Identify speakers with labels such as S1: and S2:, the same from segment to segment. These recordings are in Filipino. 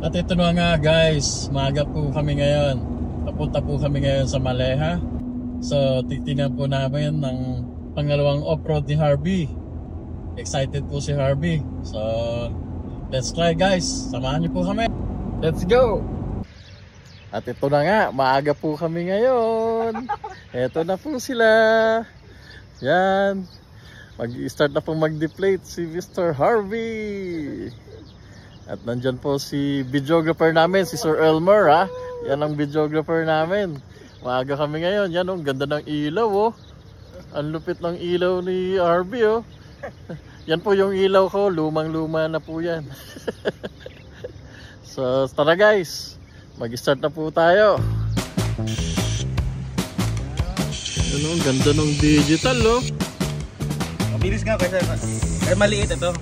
S1: At ito na nga guys, maaga po kami ngayon. Papunta po kami ngayon sa Maleha. So titingnan po namin ng pangalawang off-road ni Harvey. Excited po si Harvey. So let's try guys, samahan niyo po kami. Let's go! At ito na nga, maaga po kami ngayon. Ito na po sila. Yan. Mag-start na po mag-deflate si Mr. Harvey. At nandyan po si videographer namin, si Sir Elmer ha. Yan ang videographer namin. Maaga kami ngayon. Yan oh, ganda ng ilaw oh. Ang lupit ng ilaw ni Harvey oh. Yan po yung ilaw ko, lumang-luma na po yan. So tara guys, mag-start na po tayo. Ano, ganda ng digital oh.
S2: Mabilis nga kasi maliit ito.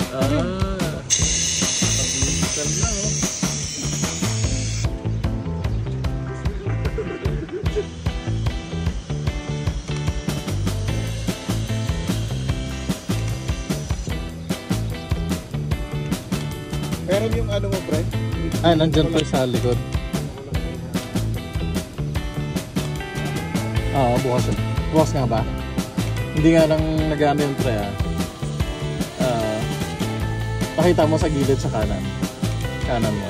S1: Digital na oh.
S2: Meron yung ano mo, Brent?
S1: Ay, nandyan po sa likod. Oo, bukas yun. Bukas nga ba? Hindi nga lang nag-ano yung pre ah. Pakita mo sa gilid sa kanan. Kanan mo.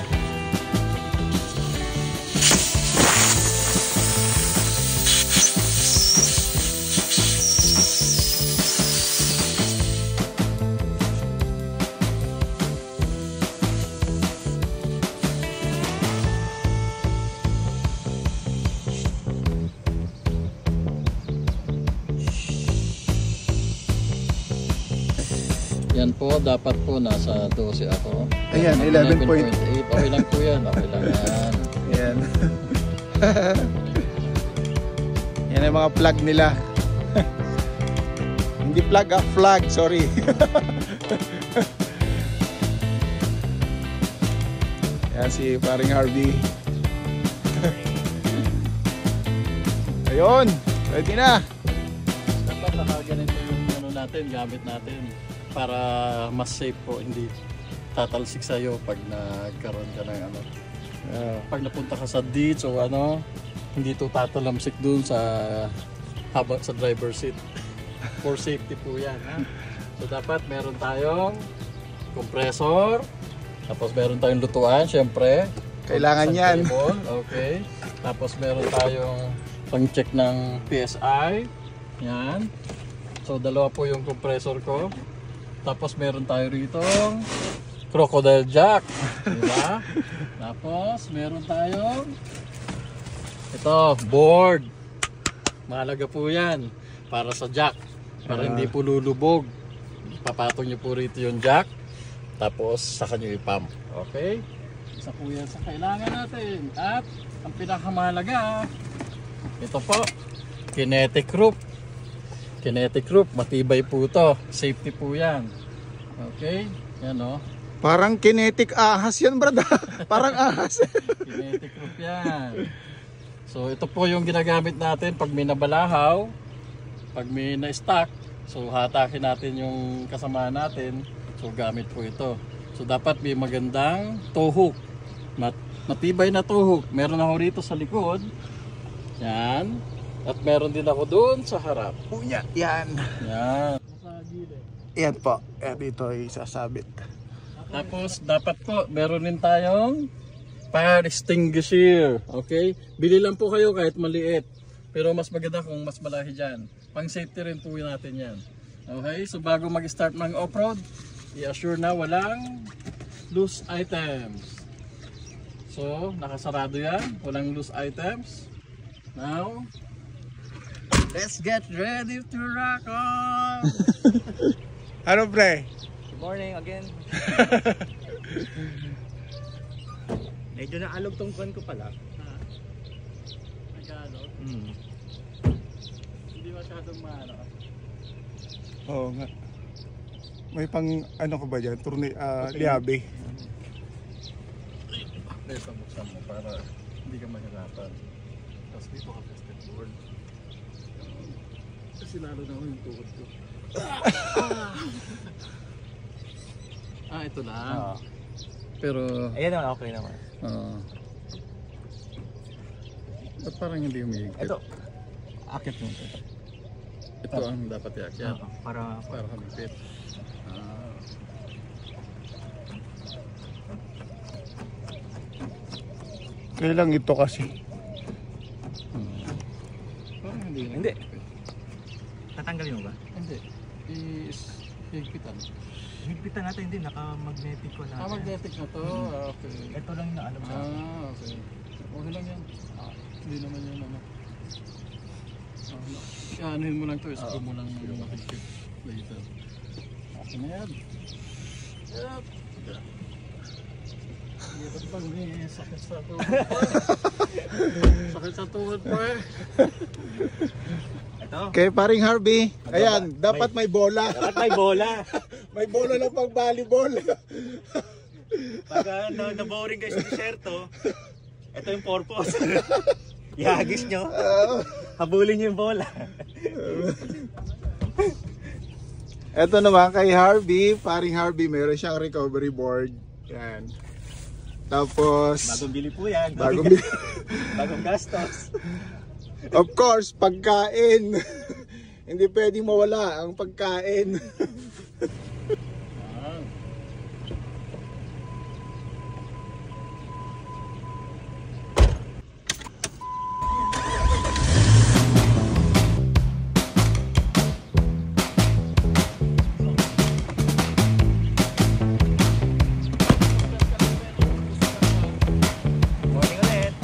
S1: Yan po, dapat po nasa 12 ako.
S2: Ayan, 11.8.
S1: Okay lang po yan, okay lang yan.
S2: Ayan. Yan ang mga plug nila. Hindi plug ah, flag, sorry. Yan si paring Harvey. Ayun, ready na.
S1: Dapat nakaganito yung ano natin, gamit natin. Para mas safe po, hindi tatalsik sa'yo pag nagkaroon ka ng ano. Pag napunta ka sa ditch o ano, hindi to tatalamsik dun sa habang sa driver seat. For safety po yan. Ha? So dapat meron tayong compressor, tapos meron tayong lutuan, syempre.
S2: Kailangan yan.
S1: Okay. Tapos meron tayong pang-check ng PSI. Yan. So dalawa po yung compressor ko. Tapos meron tayo rito crocodile jack, diba? Tapos meron tayong ito board. Mahalaga po yan para sa jack, para hindi po lulubog. Papatong nyo po rito yung jack, tapos saka nyo i-pump. Okay? Isa po yan sa kailangan natin. At ang pinakamahalaga, ito po, kinetic rope. Kinetic rope, matibay po to. Safety po yan. Okay? Yan o.
S2: Parang kinetic ahas yan, brad. Parang ahas.
S1: Kinetic rope yan. So ito po yung ginagamit natin pag may nabalahaw, pag may na-stock. So hatakin natin yung kasama natin. So gamit po ito. So dapat may magandang toe hook. Matibay na toe hook. Meron ako rito sa likod. Yan. At meron din ako doon sa harap.
S2: Punya, yan.
S1: Yan.
S2: Yan po. Yan dito ay sasabit.
S1: Tapos dapat po meron din tayong fire extinguisher. Okay? Bili lang po kayo kahit maliit. Pero mas maganda kung mas malaki dyan. Pang safety rin po natin yan. Okay? So bago mag-start ng off-road, i-assure na walang loose items. So nakasarado yan. Walang loose items. Now, let's get ready to rock on!
S2: Ano, pre?
S3: Good morning again. Medyo naalog tong kwan ko pala.
S1: Nagano? Hindi masyadong maano.
S2: Oo nga. May pang ano ko ba dyan? Liabe.
S1: Buksan mo para hindi ka mahirapan. Tapos dito ka tested board. Kasi lalo na yung tuhod ko. Ito lang. pero
S3: Ayan naman, okay naman.
S1: ba't parang hindi humigpit?
S3: Ito, akit mo ito.
S1: Ito ang dapat iakyat.
S3: Oo, para
S1: Humigpit.
S2: Kailang ito kasi.
S1: Parang hindi.
S3: Hindi. Tatanggalin mo ba?
S1: Hindi. Higpitan.
S3: Higpitan natin, hindi. Naka-magnetic ko natin.
S1: Magnetic na to. Okay.
S3: Ito lang yung naalam sa akin.
S1: Okay. Okay lang yan. Hindi naman yan ano. Anuhin mo lang to. Screw mo lang yung makikip later. Okay na yan. Yep. Ba't bang may sakit sa tuhod pa? Sakit sa tuhod pa eh.
S3: Ito.
S2: Kay paring Harvey, ayan, dapat may bola.
S3: Dapat may bola.
S2: May bola na pag volleyball.
S3: Pag na-boring kayo sa disyerto, ito yung purpose. Ihagis nyo. Habulin nyo yung bola.
S2: Ito naman kay Harvey, paring Harvey, meron siyang recovery board. Yan. Tapos,
S3: Bagong bili po yan. Bagong gastos.
S2: of course, pagkain. Hindi pwedeng mawala ang pagkain.
S3: Morning ulit.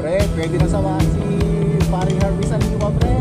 S3: Pre, pwede na sama si paring Harvey sa liwa, pre.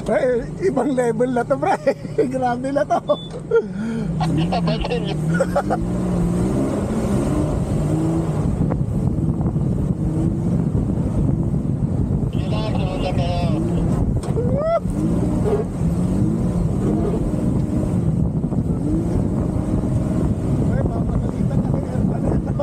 S3: Pre, ibang level na to, pre. Grabe na to. Pre, papagalitan na kayo pala ito.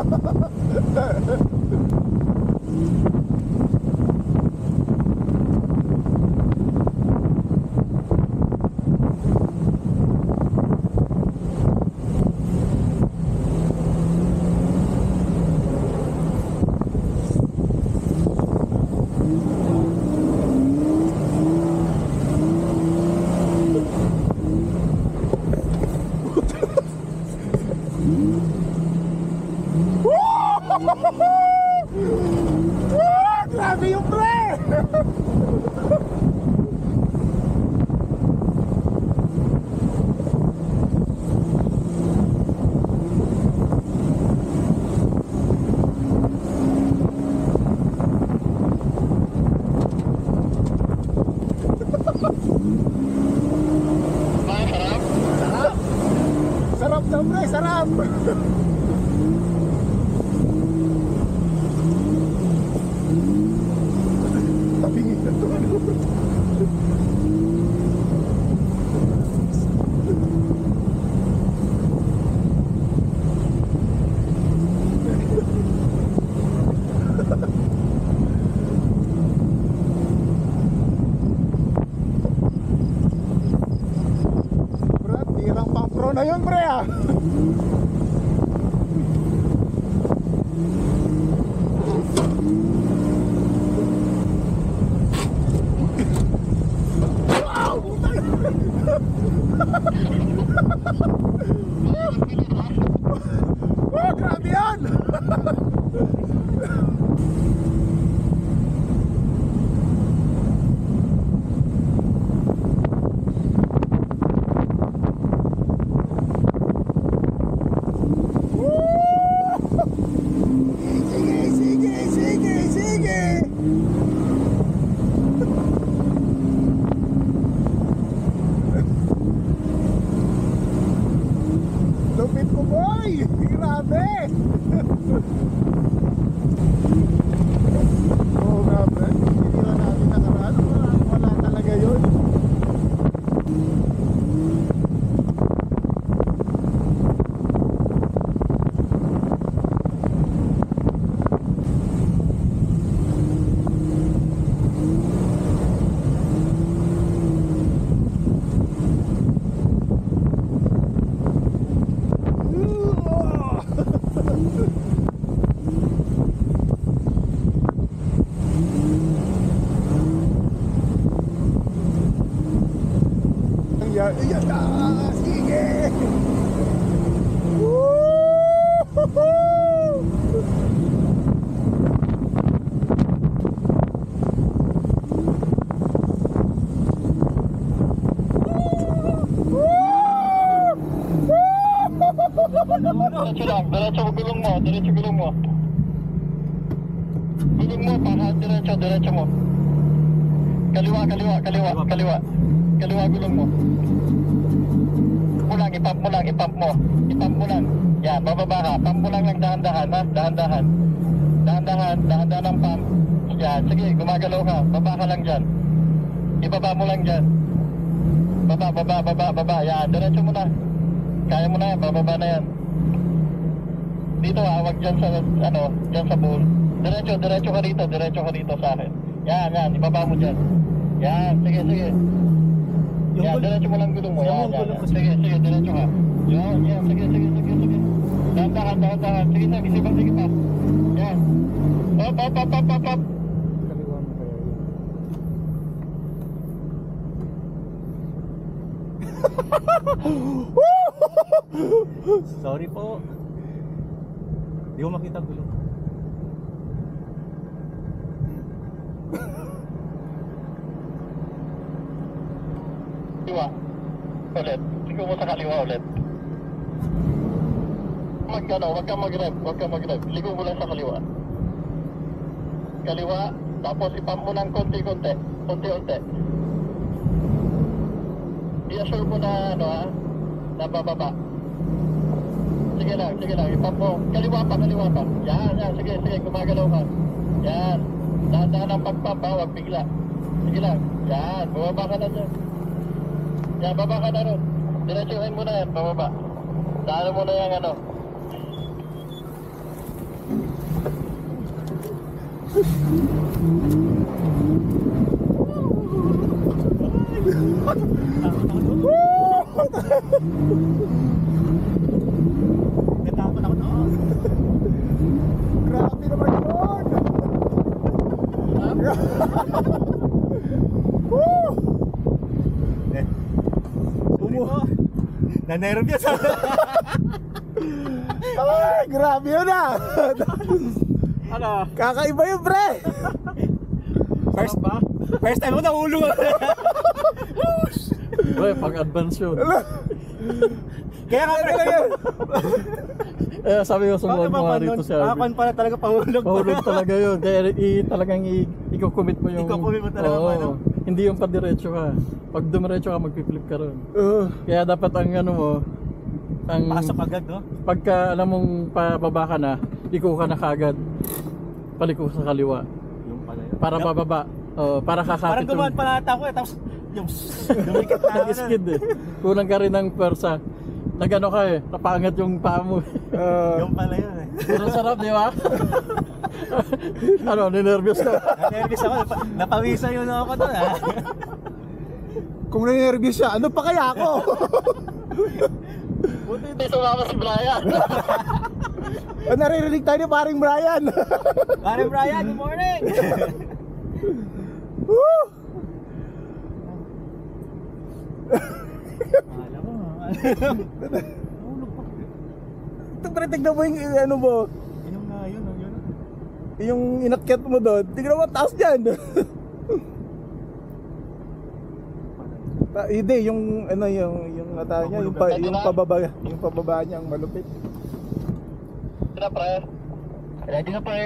S2: Grabe yung pre! Sarap daw pre, sarap! Tabingin na to. Brad, tirang pang pro na yun pre ah! Oh, grabe yan! Sige, sige, sige, sige! Lupit mo boy! Grabe! Oo nga pre, hindi na natin nakaraan. Wala talaga yun. Ayan na! Sige! Woo!
S4: Diretso lang, diretso mo, gulong mo, diretso gulong mo. Gulong mo, para diretso, diretso mo. Kaliwa, kaliwa, kaliwa, kaliwa. Kaliwa gulong mo. Ipump mo lang, ipump mo. Ipump mo lang. Yan, bababa ka. Pump mo lang ng dahan-dahan, ha? Dahan-dahan. Dahan-dahan, dahan-dahan ang pump. Yan, sige, gumagalaw ka. Baba ka lang dyan. Ibaba mo lang dyan. Baba, baba, baba, baba. Yan, diretso mo na. Kaya mo na yan, bababa na yan. Dito ha, wag dyan sa, ano, dyan sa pool. Diretso, diretso ka dito sa akin. Yan, yan, ibaba mo dyan. Yan, sige, sige. Yan, diretso mo lang gulong mo. Yan, yan, yan. Sige, sige, diretso ka. Yan, yan, sige, sige, sige, sige. Dahan-dahan, dahan-dahan. Sige, sige, sige, sige pa. Yan. Up, up, up, up, up, up.
S2: Kaliwa mo kaya yun.
S3: Sorry po. Di ko makita gulong.
S4: Kaliwa. Ulit. Ligo mo sa kaliwa ulit. Wag kang mag-rev, wag kang mag-rev. Ligo mo lang sa kaliwa. Kaliwa, tapos ipump mo ng konti-konti. Konti-konti. I-assure mo na, ano ha, na bababa. Sige lang, ipump mo. Kaliwa pa. Yan, yan, sige, sige, gumagalaw ka. Yan. Dahan-dahan ang pag-pump ha, wag bigla. Sige lang, yan, bababa ka na dyan. Yan, baba ka na ron. Diretsuhin mo na yan, bababa. Daan mo na yung ano.
S3: Natapan ako na.
S2: Grabe naman yun! Woo!
S3: Sorry po. Na-nervyos ako.
S2: Ay, grabe yun ah.
S1: Ano?
S2: Kakaiba yun, pre.
S3: First time mo nahulog.
S1: Pre, pag-advance yun.
S3: Kaya nga pre.
S1: Sabi ko sumuha mo nga rito siya.
S3: Akan pala talaga pahulog.
S1: Mahulog talaga yun. Kaya talagang i-commit mo yung...
S3: I-commit mo talaga
S1: Oo,
S3: ano?
S1: hindi yung padiretso ka. Pag dumiretso ka, magpi-flip ka ron. Kaya dapat ang ano mo, ang...
S3: Pasok agad, no?
S1: Pagka alam mong pababa ka na, liko ka na kagad. Paliko sa kaliwa.
S3: Yung pala yun.
S1: Para bababa. Para
S3: Parang
S1: kakapit
S3: gumaan pala ata ko eh. Tapos yung dumikat na ako.
S1: Nag-skid eh. Kulang ka rin ng pwersa. Nagano ka eh, napaangat yung paa mo.
S3: Yung pala yun eh.
S1: Pero sarap, di ba? Ano, ninervyos ka?
S3: Nervous ako. Napawisa yun ako doon ha.
S2: Kung naninervyos siya, ano pa kaya ako?
S4: Buti hindi sumama si Brian.
S2: Naririnig tayo ni paring Brian.
S3: Paring Brian, good morning!
S2: Woo!
S3: Alam mo.
S2: Ito, pre, tignan mo yung ano mo.
S3: Yun nga yun.
S2: Yung inakyat mo doon. Tignan mo, taas dyan. Hindi, yung ano yung ata niya, yung pababa niya ang malupit.
S4: Ready na, pre. Ready na, pre.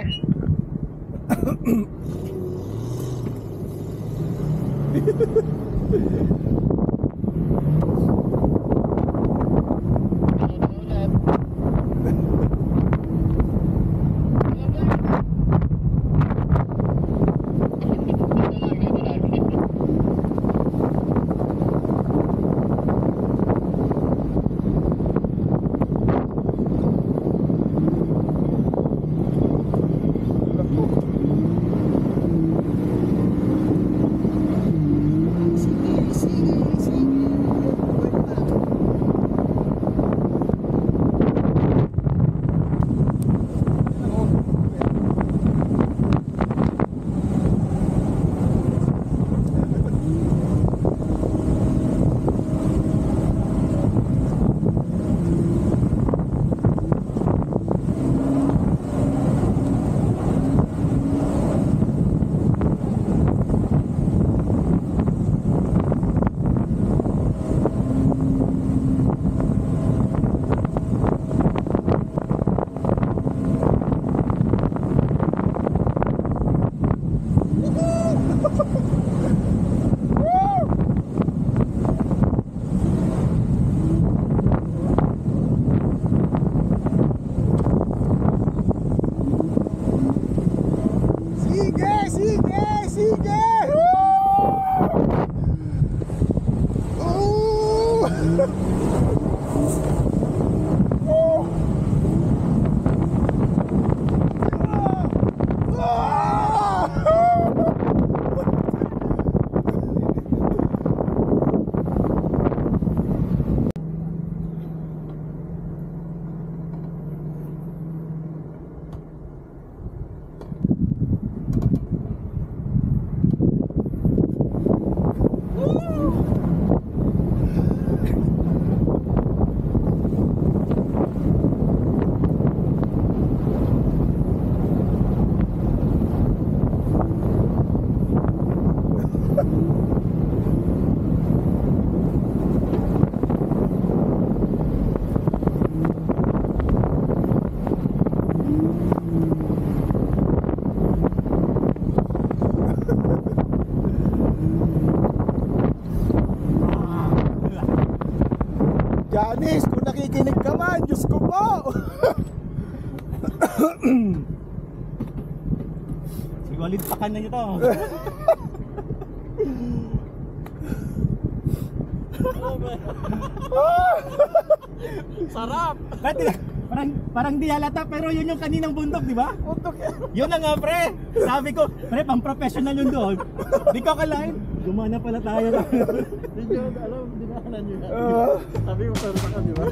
S2: Janice, kung nakikinig ka man, Diyos ko po.
S3: Sigwalintakan na nyo to.
S1: Sarap!
S3: Parang di halata pero yun yung kaninang bundok, di ba? Yun na nga pre. Sabi ko, pre, pang professional yun doon. Di ko akalain. Gumana pala tayo.
S1: Hindi nyo alam, hindi na alam nyo yan. Sabi ko sa ka, di ba?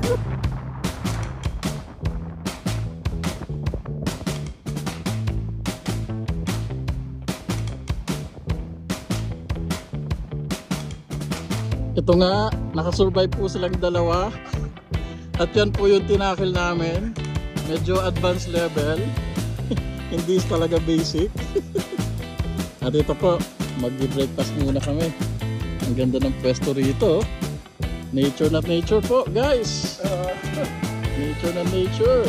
S1: Ito nga, nakasurvive po silang dalawa. At yan po yung tinakil namin. medyo advanced level. Hindi talaga basic. At ito po, mag-breakfast muna kami. Ang ganda ng pwesto rito. Nature na nature po, guys. Nature na nature.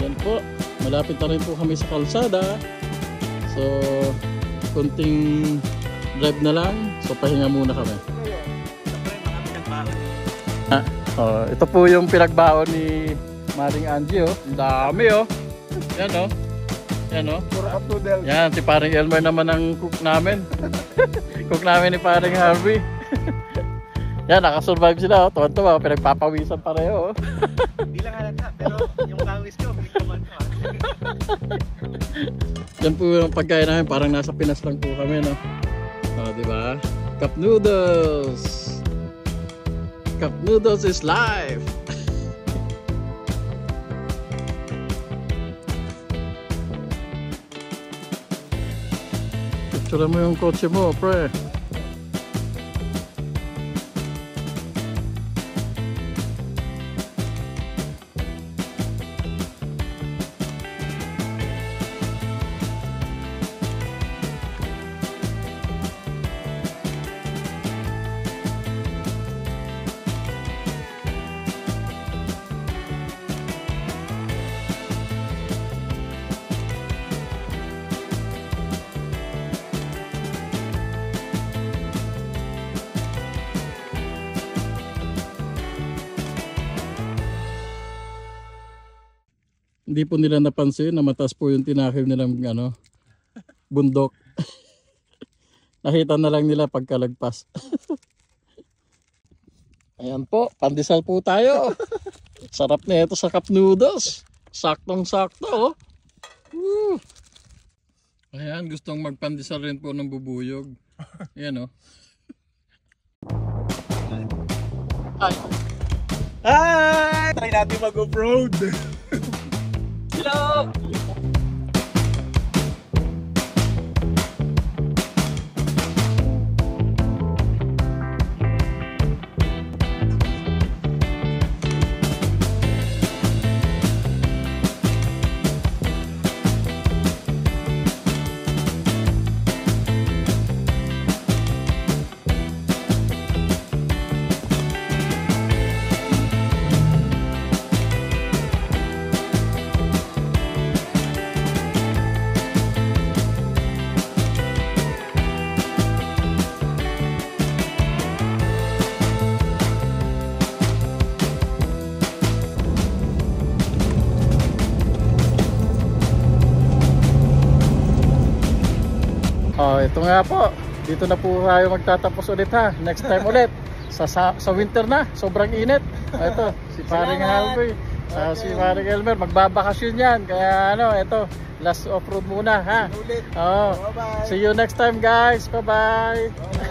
S1: Yan po, malapit na rin po kami sa kalsada. So, kunting drive na lang. So, pahinga muna kami. Ito po yung pinagbaon ni Maring Angie, oh. Ang dami, oh. Yan, oh. Yan, oh. Yan, si Paring Elmer naman ang cook namin. Cook namin ni Paring Harvey. Yan, nakasurvive sila, oh. Tuwan-tuwa, pinagpapawisan pareho, oh.
S3: Hindi lang halata, pero yung pawis ko, kumikaman ko.
S1: Yan po yung pagkain namin, parang nasa Pinas lang po kami, no? Diba? Cup noodles! Cup noodles is life! Picture mo yung kotse mo, pre. Hindi po nila napansin na mataas po yung tinakil nilang bundok. Nakita na lang nila pagkalagpas. Ayan po, pandesal po tayo. Sarap na ito sa cup noodles. Saktong sakto, oh. Woo. Ayan, gustong magpandesal rin po ng bubuyog. Ayan, oh.
S3: Hi! Try natin mag-off-road. Hello!
S1: Ito nga po, dito na po tayo magtatapos ulit, ha. Next time ulit sa winter na, sobrang init. Ito si Paring Harvey, si Paring Elmer magbabakasyon yan, kaya ito last off-road muna, ha. See you next time, guys. Bye bye.